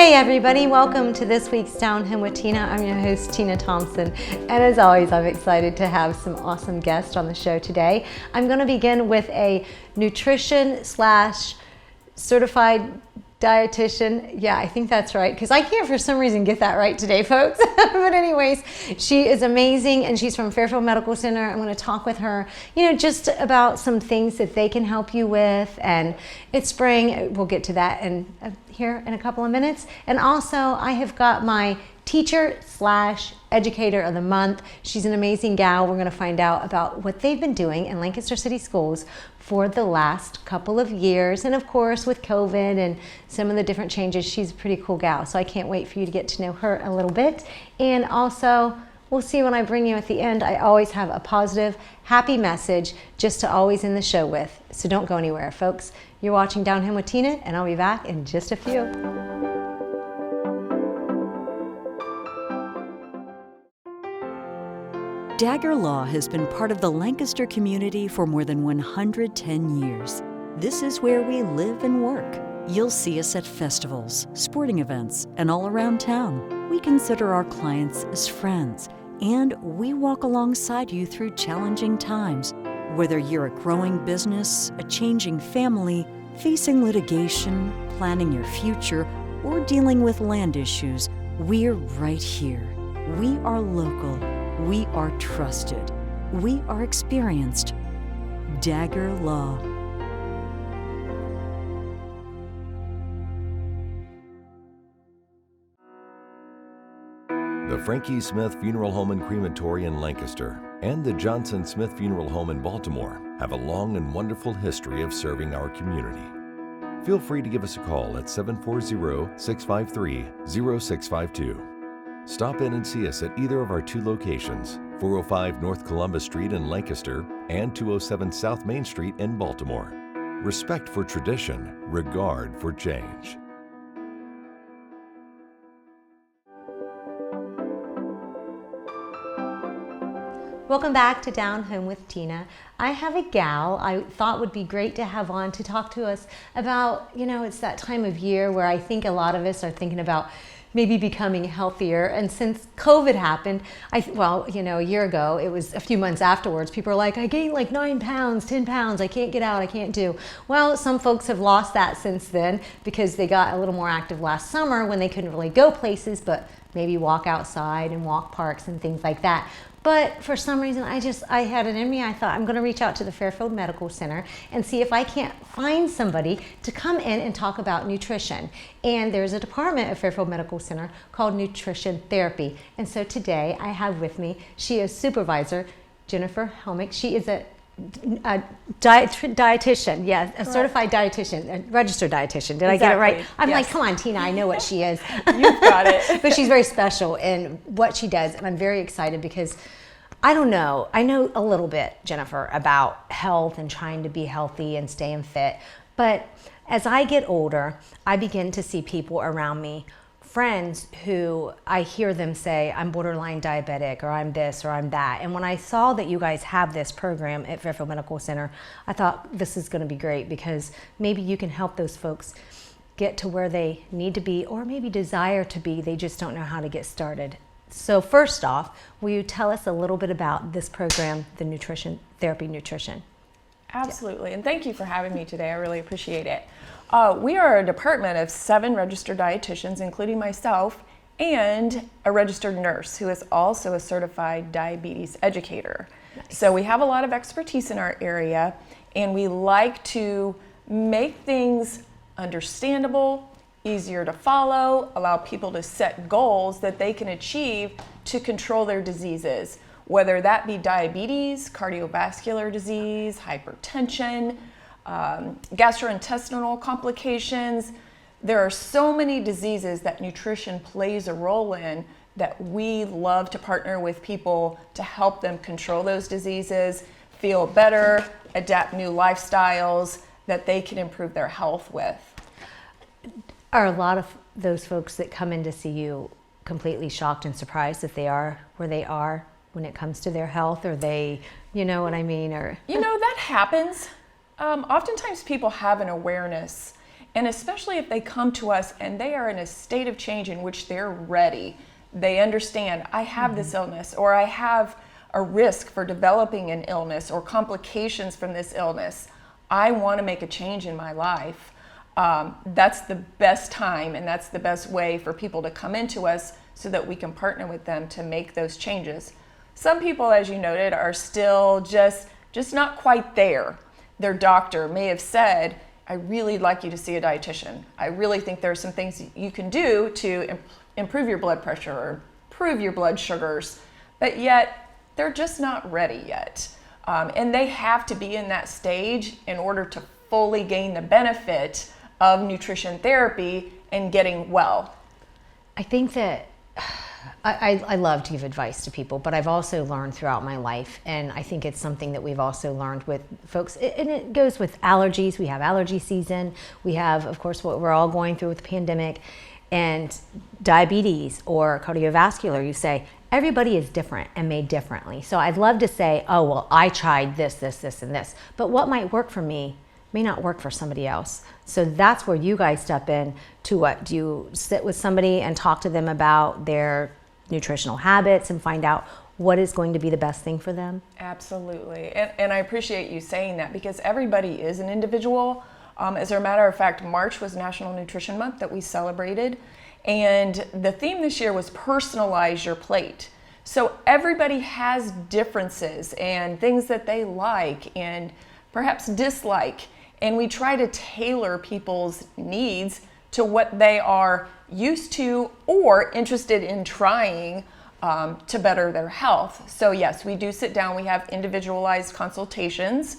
Hey everybody, welcome to this week's Down Home with Tina. I'm your host, Tina Thompson, and as always, I'm excited to have some awesome guests on the show today. I'm going to begin with a nutrition / certified dietitian. Yeah, I think that's right, because I can't for some reason get that right today, folks. But anyways, she is amazing, and she's from Fairfield Medical Center. I'm going to talk with her, just about some things that they can help you with. And it's spring. We'll get to that here in a couple of minutes. And also, I have got my teacher / educator of the month. She's an amazing gal. We're going to find out about what they've been doing in Lancaster City Schools for the last couple of years. And of course, with COVID and some of the different changes, she's a pretty cool gal. So I can't wait for you to get to know her a little bit. And also, we'll see when I bring you at the end. I always have a positive, happy message just to always end the show with. So don't go anywhere, folks. You're watching Down Home with Tina, and I'll be back in just a few. Dagger Law has been part of the Lancaster community for more than 110 years. This is where we live and work. You'll see us at festivals, sporting events, and all around town. We consider our clients as friends, and we walk alongside you through challenging times. Whether you're a growing business, a changing family, facing litigation, planning your future, or dealing with land issues, we're right here. We are local. We are trusted. We are experienced. Dagger Law. The Frankie Smith Funeral Home and Crematory in Lancaster and the Johnson Smith Funeral Home in Baltimore have a long and wonderful history of serving our community. Feel free to give us a call at 740-653-0652. Stop in and see us at either of our two locations, 405 North Columbus Street in Lancaster and 207 South Main Street in Baltimore. Respect for tradition, regard for change. Welcome back to Down Home with Tina. I have a gal I thought would be great to have on to talk to us about, it's that time of year where I think a lot of us are thinking about maybe becoming healthier. And since COVID happened, a year ago, it was a few months afterwards, people are like, I gained like 9 pounds, 10 pounds, I can't get out, I can't do. Well, some folks have lost that since then because they got a little more active last summer when they couldn't really go places, but maybe walk outside and walk parks and things like that. But for some reason, I had it in me. I thought I'm going to reach out to the Fairfield Medical Center and see if I can't find somebody to come in and talk about nutrition. And there's a department at Fairfield Medical Center called Nutrition Therapy. And so today I have with me, she is supervisor, Jennifer Helmich. She is a dietitian, yes, a certified dietitian, a registered dietitian. Did I get it right? I'm like, come on, Tina, I know what she is. You've got it. But she's very special in what she does, and I'm very excited because I know a little bit, Jennifer, about health and trying to be healthy and staying fit. But as I get older, I begin to see people around me, friends who I hear them say, I'm borderline diabetic, or I'm this, or I'm that. And when I saw that you guys have this program at Fairfield Medical Center, I thought this is going to be great because maybe you can help those folks get to where they need to be, or maybe desire to be. They just don't know how to get started. So first off, will you tell us a little bit about this program, the Nutrition Therapy Nutrition? Absolutely, and thank you for having me today. I really appreciate it. We are a department of 7 registered dietitians, including myself, and a registered nurse who is also a certified diabetes educator. Nice. So we have a lot of expertise in our area, and we like to make things understandable, easier to follow, allow people to set goals that they can achieve to control their diseases, whether that be diabetes, cardiovascular disease, hypertension, gastrointestinal complications. There are so many diseases that nutrition plays a role in that we love to partner with people to help them control those diseases, feel better, adapt new lifestyles that they can improve their health with. Are a lot of those folks that come in to see you completely shocked and surprised that they are where they are when it comes to their health? Or they, you know what I mean? Or that happens. Oftentimes people have an awareness And especially if they come to us and they are in a state of change in which they're ready, they understand, I have this illness, or I have a risk for developing an illness or complications from this illness. I want to make a change in my life. That's the best time, and that's the best way for people to come into us so that we can partner with them to make those changes. Some people, as you noted, are still just not quite there. Their doctor may have said, I really like you to see a dietitian. I really think there are some things you can do to improve your blood pressure or improve your blood sugars, but yet they're just not ready yet. And they have to be in that stage in order to fully gain the benefit of nutrition therapy and getting well. I think that I love to give advice to people, but I've also learned throughout my life, and I think it's something that we've also learned with folks, and it goes with allergies. We have allergy season. We have, of course, what we're all going through with the pandemic, and diabetes or cardiovascular. You say, everybody is different and made differently. So I'd love to say, oh, well, I tried this, and this, but what might work for me may not work for somebody else. So that's where you guys step in to what? Do you sit with somebody and talk to them about their nutritional habits and find out what is going to be the best thing for them? Absolutely. And I appreciate you saying that, because everybody is an individual. As a matter of fact, March was National Nutrition Month that we celebrated. And the theme this year was personalize your plate. So everybody has differences and things that they like and perhaps dislike. And we try to tailor people's needs to what they are used to or interested in trying to better their health. So yes, we do sit down, we have individualized consultations.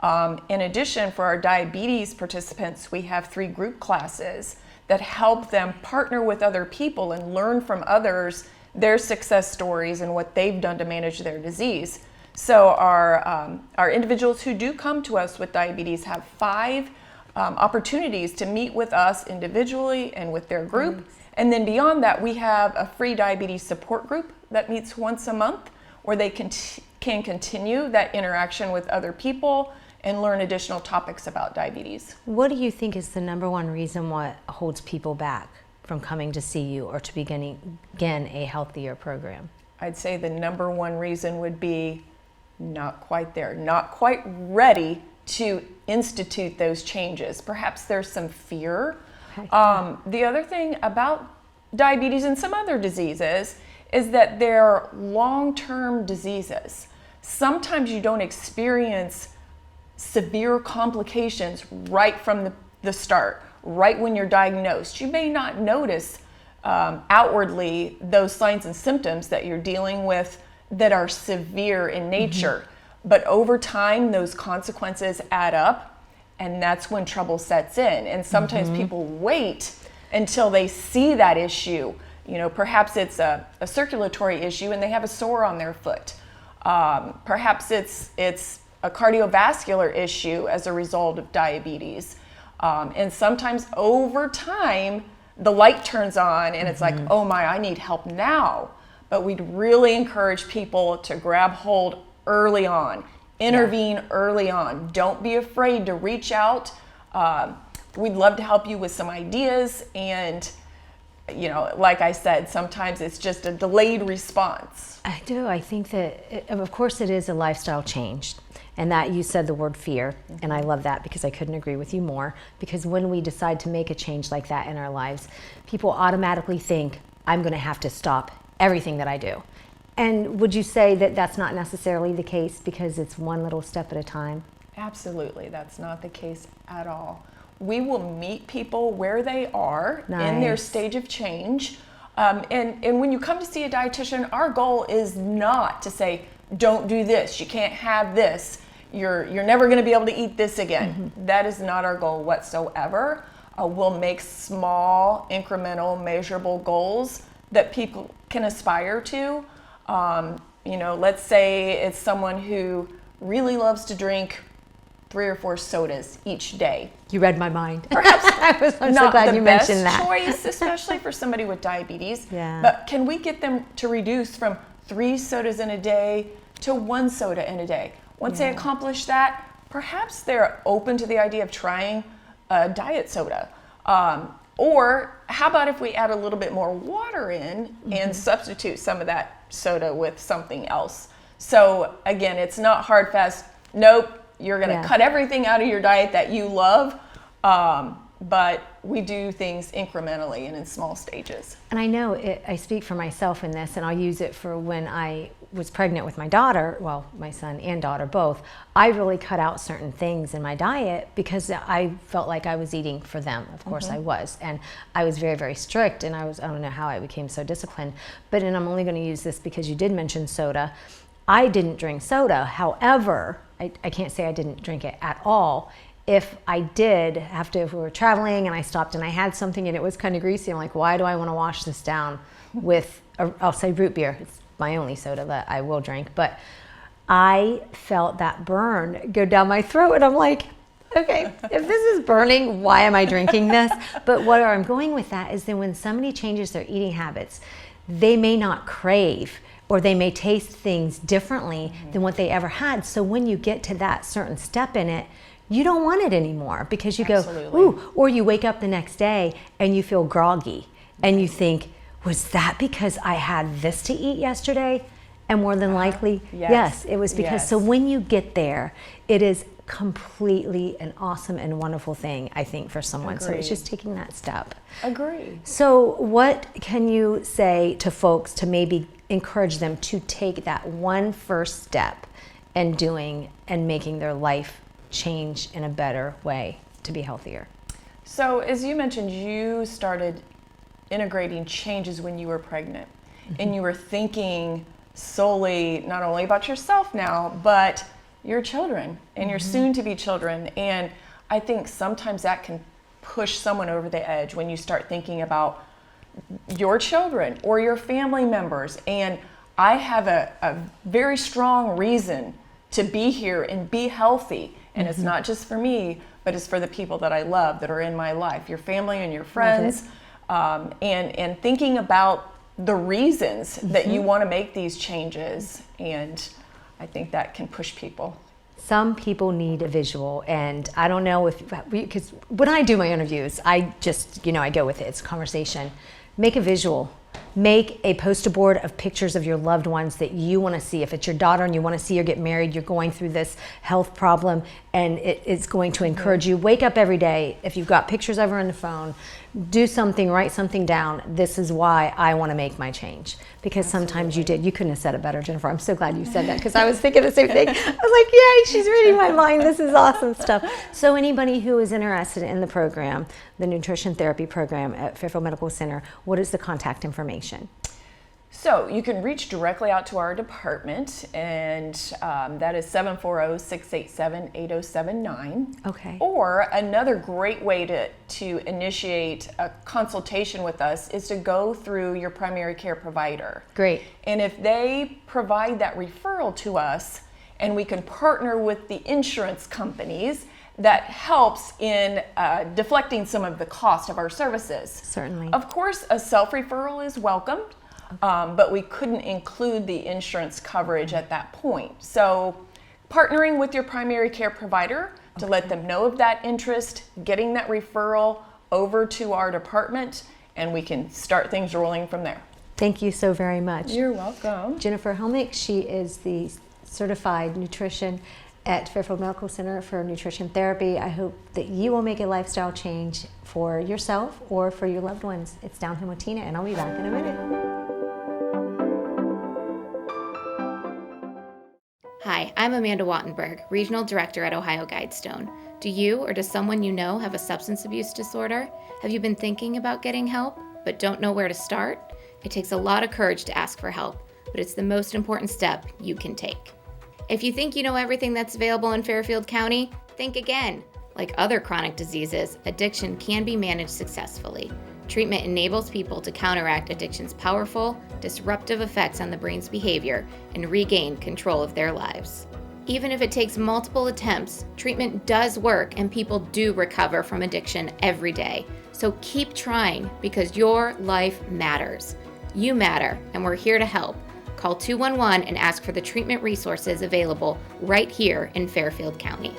In addition, for our diabetes participants, we have 3 group classes that help them partner with other people and learn from others their success stories and what they've done to manage their disease. So our individuals who do come to us with diabetes have 5 opportunities to meet with us individually and with their group. Nice. And then beyond that, we have a free diabetes support group that meets once a month, where they can continue that interaction with other people and learn additional topics about diabetes. What do you think is the number one reason what holds people back from coming to see you or to beginning again a healthier program? I'd say the number one reason would be not quite there, not quite ready to institute those changes. Perhaps there's some fear. The other thing about diabetes and some other diseases is that they're long-term diseases. Sometimes you don't experience severe complications right from the start, right when you're diagnosed. You may not notice outwardly those signs and symptoms that you're dealing with that are severe in nature. But over time, those consequences add up, and that's when trouble sets in. And sometimes people wait until they see that issue. You know, perhaps it's a circulatory issue and they have a sore on their foot. Perhaps it's a cardiovascular issue as a result of diabetes. And sometimes over time, the light turns on and it's like, oh my, I need help now. But we'd really encourage people to grab hold early on, intervene early on. Don't be afraid to reach out. We'd love to help you with some ideas. And, you know, like I said, sometimes it's just a delayed response. I do. I think that, of course, it is a lifestyle change. And that you said the word fear, and I love that because I couldn't agree with you more. Because when we decide to make a change like that in our lives, people automatically think, I'm going to have to stop everything that I do. And would you say that that's not necessarily the case because it's one little step at a time? Absolutely, that's not the case at all. We will meet people where they are in their stage of change. And when you come to see a dietitian, our goal is not to say, don't do this, you can't have this, you're never going to be able to eat this again. That is not our goal whatsoever. We'll make small, incremental, measurable goals that people can aspire to. You know, let's say it's someone who really loves to drink 3 or 4 sodas each day. You read my mind. Perhaps I'm not so glad the you best mentioned that. choice, especially for somebody with diabetes. Yeah. But can we get them to reduce from 3 sodas in a day to 1 soda in a day? Once they accomplish that, perhaps they're open to the idea of trying a diet soda? Or how about if we add a little bit more water in and substitute some of that soda with something else? So again, it's not hard, fast, nope, you're going to cut everything out of your diet that you love. But we do things incrementally and in small stages. And I know I speak for myself in this, and I'll use it for when I was pregnant with my daughter, well, my son and daughter both. I really cut out certain things in my diet because I felt like I was eating for them. Of course I was. And I was very, very strict, and I don't know how I became so disciplined. And I'm only going to use this because you did mention soda. I didn't drink soda. However, I can't say I didn't drink it at all. If I did have to, if we were traveling and I stopped and I had something and it was kind of greasy, I'm like, why do I want to wash this down with, I'll say root beer. It's my only soda that I will drink. But I felt that burn go down my throat, and I'm like, okay, if this is burning, why am I drinking this? But where I'm going with that is then when somebody changes their eating habits, they may not crave, or they may taste things differently than what they ever had. So when you get to that certain step in it, you don't want it anymore because you go, ooh, or you wake up the next day and you feel groggy and you think, was that because I had this to eat yesterday? And more than likely, yes, it was because, so when you get there, it is completely an awesome and wonderful thing, I think, for someone. So it's just taking that step. Agree. So what can you say to folks to maybe encourage them to take that one first step in doing and making their life change in a better way to be healthier? So as you mentioned, you started integrating changes when you were pregnant, and you were thinking solely not only about yourself now, but your children and your soon-to-be children. And I think sometimes that can push someone over the edge when you start thinking about your children or your family members. And I have a very strong reason to be here and be healthy. And it's not just for me, but it's for the people that I love that are in my life, your family and your friends, and thinking about the reasons that you want to make these changes. And I think that can push people. Some people need a visual, and I don't know if, because when I do my interviews, I just, I go with it. It's a conversation. Make a visual. Make a poster board of pictures of your loved ones that you want to see. If it's your daughter and you want to see her get married, you're going through this health problem, and it's going to encourage you. Wake up every day. If you've got pictures of her on the phone, do something, write something down. This is why I want to make my change. Because sometimes you couldn't have said it better, Jennifer. I'm so glad you said that, because I was thinking the same thing. I was like, yay, she's reading my mind. This is awesome stuff. So anybody who is interested in the program, the Nutrition Therapy program at Fairfield Medical Center, what is the contact information? So you can reach directly out to our department, and that is 740-687-8079. Okay. Or another great way to initiate a consultation with us is to go through your primary care provider. Great. And if they provide that referral to us, and we can partner with the insurance companies, that helps in deflecting some of the cost of our services. Certainly. Of course, a self-referral is welcomed. But we couldn't include the insurance coverage at that point. So partnering with your primary care provider to let them know of that interest, getting that referral over to our department, and we can start things rolling from there. Thank you so very much. You're welcome. Jennifer Helmich, she is the certified nutrition at Fairfield Medical Center for Nutrition Therapy. I hope that you will make a lifestyle change for yourself or for your loved ones. It's Downhill with Tina, and I'll be back in a minute. Hi, I'm Amanda Wattenberg, Regional Director at Ohio Guidestone. Do you or does someone you know have a substance abuse disorder? Have you been thinking about getting help, but don't know where to start? It takes a lot of courage to ask for help, but it's the most important step you can take. If you think you know everything that's available in Fairfield County, think again. Like other chronic diseases, addiction can be managed successfully. Treatment enables people to counteract addiction's powerful, disruptive effects on the brain's behavior and regain control of their lives. Even if it takes multiple attempts, treatment does work and people do recover from addiction every day. So keep trying, because your life matters. You matter, and we're here to help. Call 211 and ask for the treatment resources available right here in Fairfield County.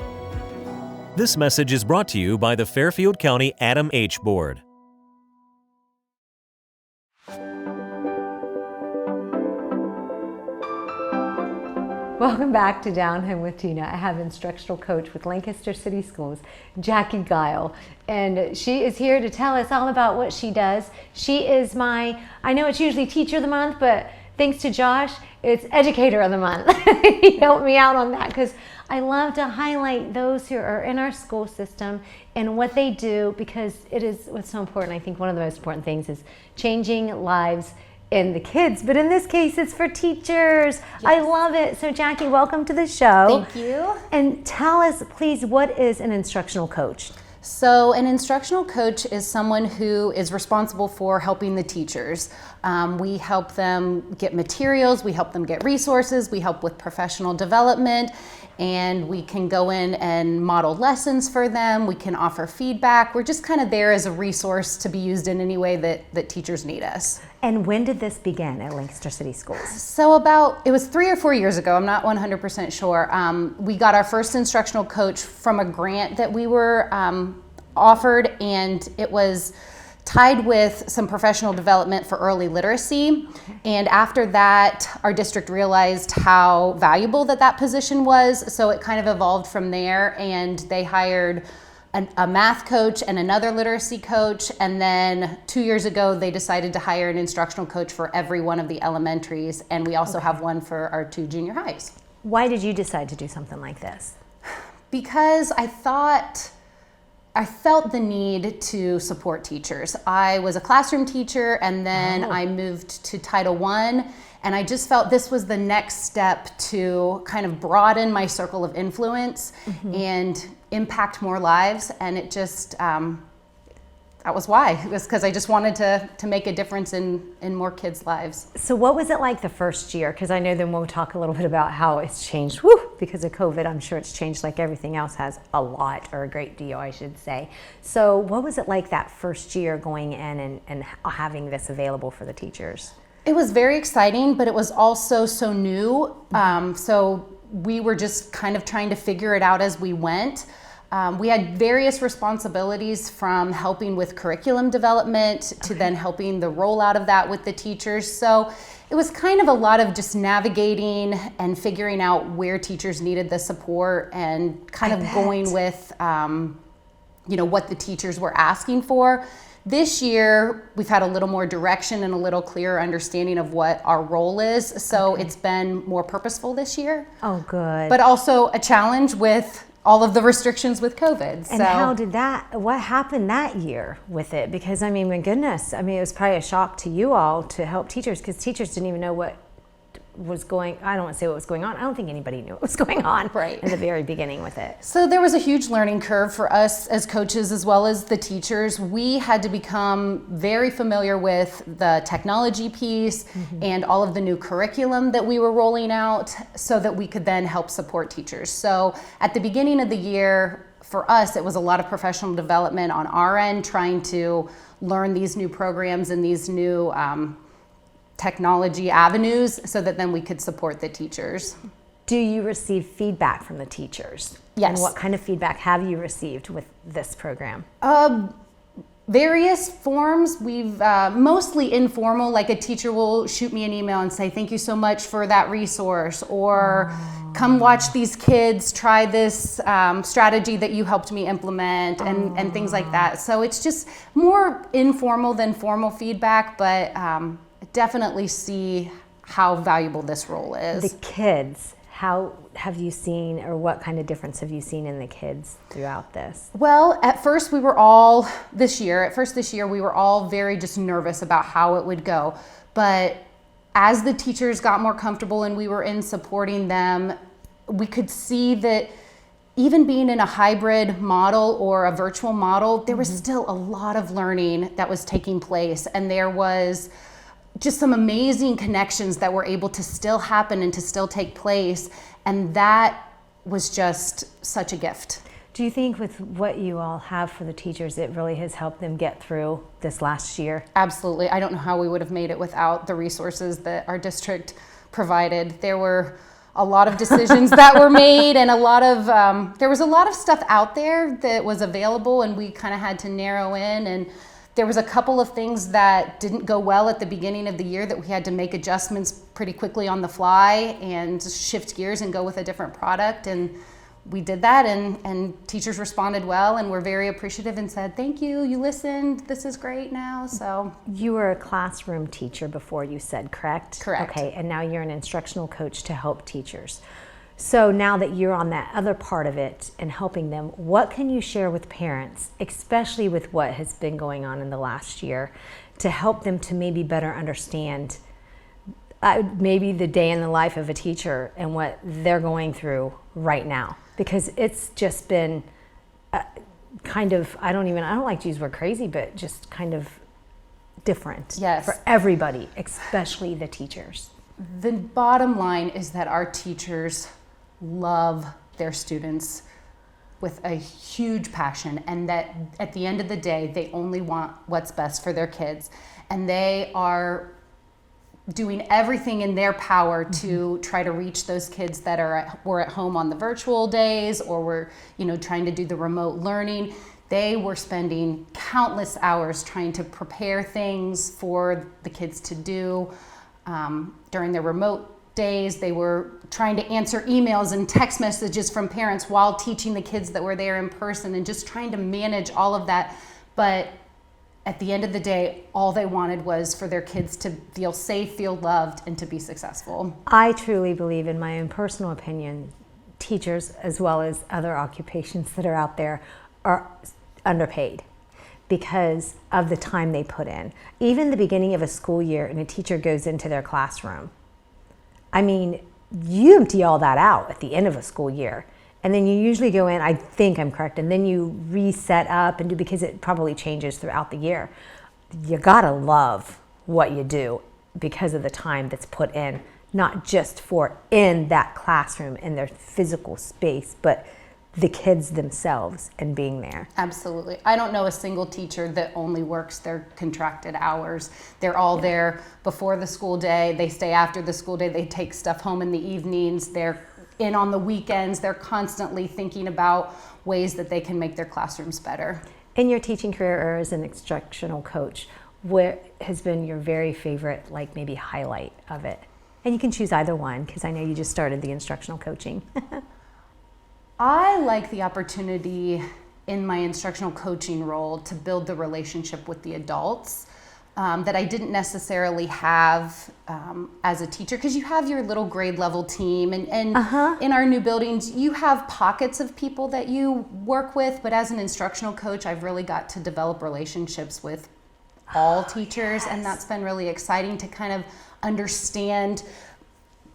This message is brought to you by the Fairfield County Adam H. Board. Welcome back to Down Home with Tina. I have instructional coach with Lancaster City Schools, Jackie Geil, and she is here to tell us all about what she does. She is I know it's usually Teacher of the Month, but thanks to Josh, it's Educator of the Month. He helped me out on that because I love to highlight those who are in our school system and what they do, because it is what's so important. I think one of the most important things is changing lives in the kids, but in this case it's for teachers. Yes. I love it. So Jackie, welcome to the show. Thank you. And tell us please, what is an instructional coach? So an instructional coach is someone who is responsible for helping the teachers. We help them get materials, we help them get resources, we help with professional development, and we can go in and model lessons for them. We can offer feedback. We're just kind of there as a resource to be used in any way that teachers need us. And when did this begin at Lancaster City Schools? So it was 3 or 4 years ago, I'm not 100% sure. We got our first instructional coach from a grant that we were offered, and it was tied with some professional development for early literacy. And after that, our district realized how valuable that position was. So it kind of evolved from there, and they hired a math coach and another literacy coach. And then 2 years ago, they decided to hire an instructional coach for every one of the elementaries. And we also have one for our 2 junior highs. Why did you decide to do something like this? Because I felt the need to support teachers. I was a classroom teacher, and then I moved to Title I, and I just felt this was the next step to kind of broaden my circle of influence and impact more lives. And it just, that was why. It was because I just wanted to make a difference in more kids' lives. So what was it like the first year? Because I know then we'll talk a little bit about how it's changed because of COVID. I'm sure it's changed like everything else has, a lot, or a great deal, I should say. So what was it like that first year going in and having this available for the teachers? It was very exciting, but it was also so new. So we were just kind of trying to figure it out as we went. We had various responsibilities, from helping with curriculum development to then helping the rollout of that with the teachers. So it was kind of a lot of just navigating and figuring out where teachers needed the support, and kind of going with what the teachers were asking for. This year, we've had a little more direction and a little clearer understanding of what our role is. So it's been more purposeful this year. Oh, good. But also a challenge with all of the restrictions with COVID. And what happened that year with it? Because I mean, my goodness, it was probably a shock to you all to help teachers, because teachers didn't even know what was going, I don't want to say what was going on. I don't think anybody knew what was going on in the very beginning with it. So there was a huge learning curve for us as coaches as well as the teachers. We had to become very familiar with the technology piece and all of the new curriculum that we were rolling out, so that we could then help support teachers. So at the beginning of the year, for us, it was a lot of professional development on our end, trying to learn these new programs and these new technology avenues, so that then we could support the teachers. Do you receive feedback from the teachers? Yes. And what kind of feedback have you received with this program? Various forms. We've mostly informal, like a teacher will shoot me an email and say, thank you so much for that resource, or come watch these kids try this strategy that you helped me implement, and things like that. So it's just more informal than formal feedback, but definitely see how valuable this role is. The kids, how have you seen, or what kind of difference have you seen in the kids throughout this? Well, at first we were all, this year we were all very just nervous about how it would go. But as the teachers got more comfortable and we were in supporting them, we could see that even being in a hybrid model or a virtual model, there was still a lot of learning that was taking place, and there was just some amazing connections that were able to still happen and to still take place, and that was just such a gift. Do you think with what you all have for the teachers, it really has helped them get through this last year? Absolutely. I don't know how we would have made it without the resources that our district provided. There were a lot of decisions that were made, and there was a lot of stuff out there that was available, and we kind of had to narrow in. And there was a couple of things that didn't go well at the beginning of the year that we had to make adjustments pretty quickly on the fly and shift gears and go with a different product. And we did that, and teachers responded well and were very appreciative and said, thank you, you listened, this is great now. So you were a classroom teacher before, you said, correct? Correct. Okay, and now you're an instructional coach to help teachers. So now that you're on that other part of it and helping them, what can you share with parents, especially with what has been going on in the last year, to help them to maybe better understand maybe the day in the life of a teacher and what they're going through right now? Because it's just been kind of, I don't like to use the word crazy, but just kind of different for everybody, especially the teachers. The bottom line is that our teachers love their students with a huge passion, and that at the end of the day, they only want what's best for their kids. And they are doing everything in their power to try to reach those kids that were at home on the virtual days, or were trying to do the remote learning. They were spending countless hours trying to prepare things for the kids to do. During their remote days, they were trying to answer emails and text messages from parents while teaching the kids that were there in person, and just trying to manage all of that. But at the end of the day, all they wanted was for their kids to feel safe, feel loved, and to be successful. I truly believe, in my own personal opinion, teachers, as well as other occupations that are out there, are underpaid because of the time they put in. Even the beginning of a school year and a teacher goes into their classroom, I mean, you empty all that out at the end of a school year. And then you usually go in, I think I'm correct, and then you reset up and do, because it probably changes throughout the year. You gotta love what you do because of the time that's put in, not just for in that classroom, in their physical space, but the kids themselves and being there. Absolutely. I don't know a single teacher that only works their contracted hours. They're all there before the school day. They stay after the school day. They take stuff home in the evenings. They're in on the weekends. They're constantly thinking about ways that they can make their classrooms better. In your teaching career or as an instructional coach, what has been your very favorite, like maybe highlight of it? And you can choose either one, because I know you just started the instructional coaching. I like the opportunity in my instructional coaching role to build the relationship with the adults that I didn't necessarily have as a teacher, because you have your little grade level team, and in our new buildings you have pockets of people that you work with, but as an instructional coach I've really got to develop relationships with all teachers, and that's been really exciting to kind of understand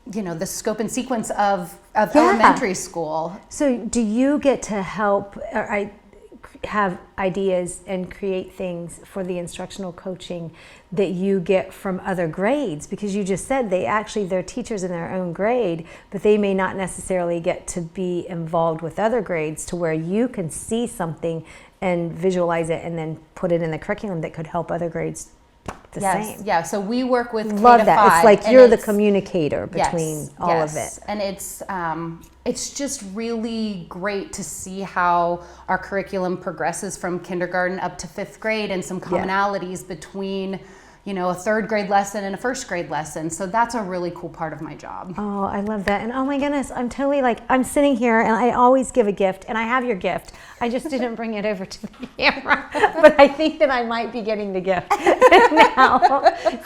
the scope and sequence of elementary school. So do you get to help have ideas and create things for the instructional coaching that you get from other grades? Because you just said they're teachers in their own grade, but they may not necessarily get to be involved with other grades to where you can see something and visualize it and then put it in the curriculum that could help other grades the same. Yeah, so we work with Love K to that. 5, it's like you're the communicator between all of it. And it's just really great to see how our curriculum progresses from kindergarten up to 5th grade, and some commonalities between a 3rd grade lesson and a 1st grade lesson. So that's a really cool part of my job. Oh, I love that. And oh my goodness, I'm totally I'm sitting here and I always give a gift, and I have your gift. I just didn't bring it over to the camera, but I think that I might be getting the gift now.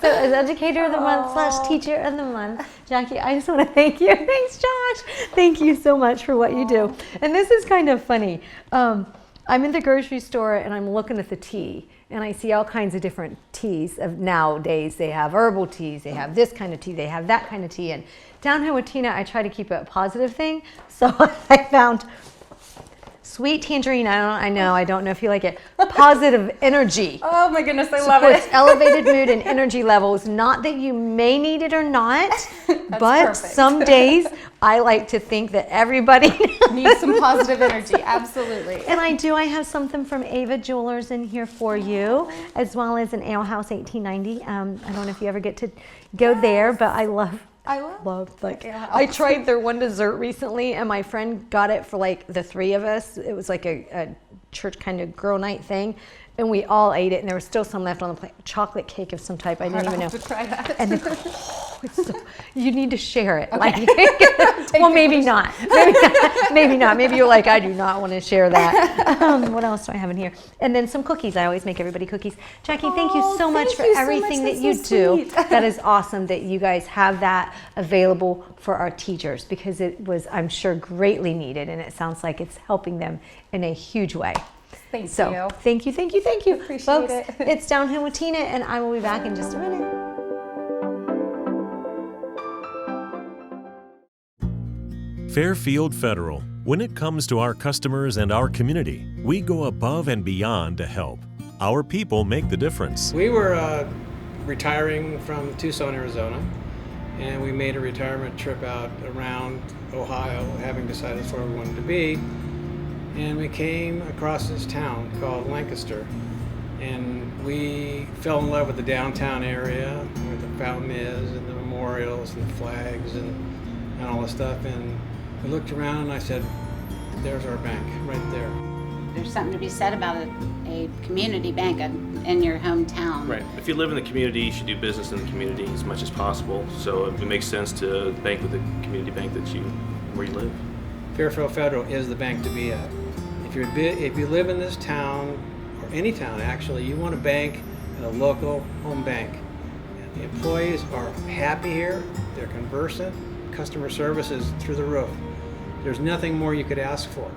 So as Educator of the Month / Teacher of the Month, Jackie, I just want to thank you. Thanks, Josh. Thank you so much for what you do. And this is kind of funny. I'm in the grocery store and I'm looking at the tea, and I see all kinds of different teas. Nowadays they have herbal teas, they have this kind of tea, they have that kind of tea. And down here with Tina, I try to keep it a positive thing. So I found sweet tangerine. I don't know if you like it. Positive energy. Oh my goodness, I love it. Supports elevated mood and energy levels. Not that you may need it or not, but perfect. Some days I like to think that everybody needs some positive energy. Absolutely. And I have something from Ava Jewelers in here for you, as well as an Ale House 1890. I don't know if you ever get to go there, but I love I loved I tried their one dessert recently, and my friend got it for like the three of us. It was like a church kind of girl night thing, and we all ate it, and there was still some left on the plate. Chocolate cake of some type. I didn't even know. To try that. And it's so, you need to share it. Okay. Well, maybe not. Maybe not. Maybe you're like, I do not want to share that. What else do I have in here? And then some cookies. I always make everybody cookies. Jackie, thank you so much for everything that you do. That is awesome that you guys have that available for our teachers, because it was, I'm sure, greatly needed, and it sounds like it's helping them in a huge way. Thank you. Thank you. Appreciate Folks, it. it's Downhill with Tina, and I will be back in just a minute. Fairfield Federal. When it comes to our customers and our community, we go above and beyond to help. Our people make the difference. We were retiring from Tucson, Arizona, and we made a retirement trip out around Ohio, having decided that's where we wanted to be. And we came across this town called Lancaster, and we fell in love with the downtown area where the fountain is and the memorials and the flags and all this stuff. And we looked around and I said, there's our bank right there. There's something to be said about a community bank in your hometown. Right. If you live in the community, you should do business in the community as much as possible. So it makes sense to bank with the community bank where you live. Fairfield Federal is the bank to be at. If you live in this town, or any town actually, you want to bank at a local home bank. And the employees are happy here, they're conversant, customer service is through the roof. There's nothing more you could ask for.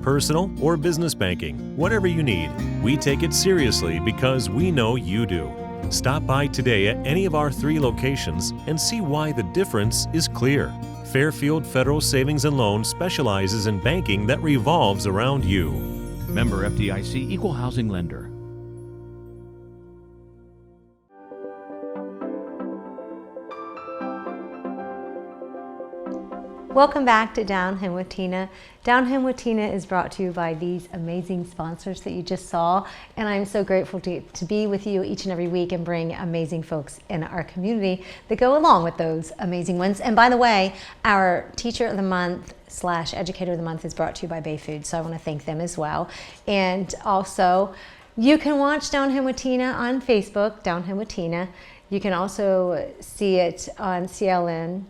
Personal or business banking, whatever you need, we take it seriously because we know you do. Stop by today at any of our 3 locations and see why the difference is clear. Fairfield Federal Savings and Loan specializes in banking that revolves around you. Member FDIC, Equal Housing Lender. Welcome back to Downhill with Tina. Downhill with Tina is brought to you by these amazing sponsors that you just saw, and I'm so grateful to be with you each and every week and bring amazing folks in our community that go along with those amazing ones. And by the way, our Teacher of the Month / Educator of the Month is brought to you by Bay Food, so I want to thank them as well. And also, you can watch Downhill with Tina on Facebook, Downhill with Tina. You can also see it on CLN,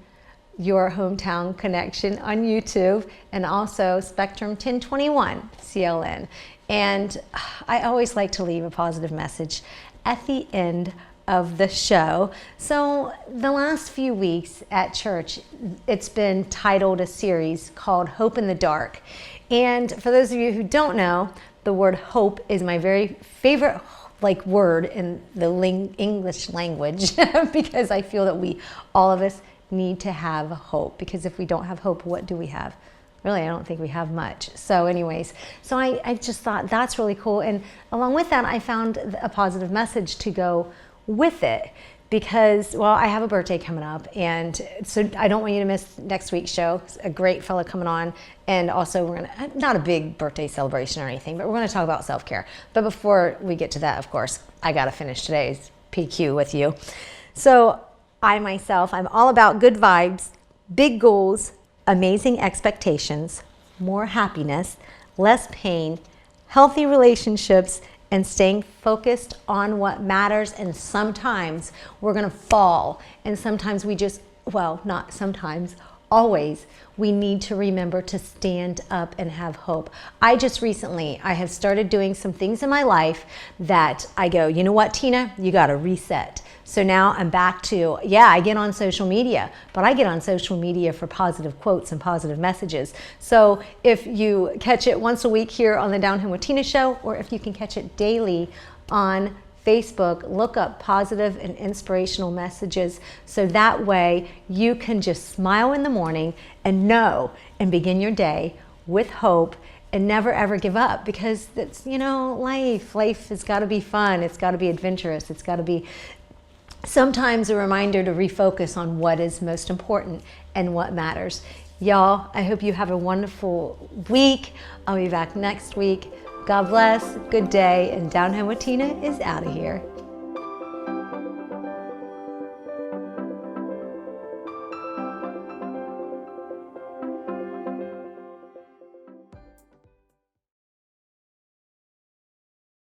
Your Hometown Connection on YouTube, and also Spectrum 1021 CLN. And I always like to leave a positive message at the end of the show. So the last few weeks at church, it's been titled a series called Hope in the Dark. And for those of you who don't know, the word hope is my very favorite word in the English language because I feel that all of us need to have hope, because if we don't have hope, what do we have? Really, I don't think we have much. So anyways, so I just thought that's really cool. And along with that, I found a positive message to go with it, because, well, I have a birthday coming up, and so I don't want you to miss next week's show. It's a great fella coming on, and also we're gonna, not a big birthday celebration or anything, but we're gonna talk about self-care. But before we get to that, of course, I gotta finish today's PQ with you. So I'm all about good vibes, big goals, amazing expectations, more happiness, less pain, healthy relationships, and staying focused on what matters. And sometimes we're gonna fall, and sometimes not sometimes, always, we need to remember to stand up and have hope. I have started doing some things in my life that I go, you know what, Tina, you gotta reset. So now I'm back to, I get on social media, but I get on social media for positive quotes and positive messages. So if you catch it once a week here on the Downhill with Tina show, or if you can catch it daily on Facebook, look up positive and inspirational messages, so that way you can just smile in the morning and know and begin your day with hope and never ever give up, because it's, life has got to be fun, it's got to be adventurous, it's got to be sometimes a reminder to refocus on what is most important and what matters. Y'all, I hope you have a wonderful week. I'll be back next week. God bless, good day, and Downhill with Tina is out of here.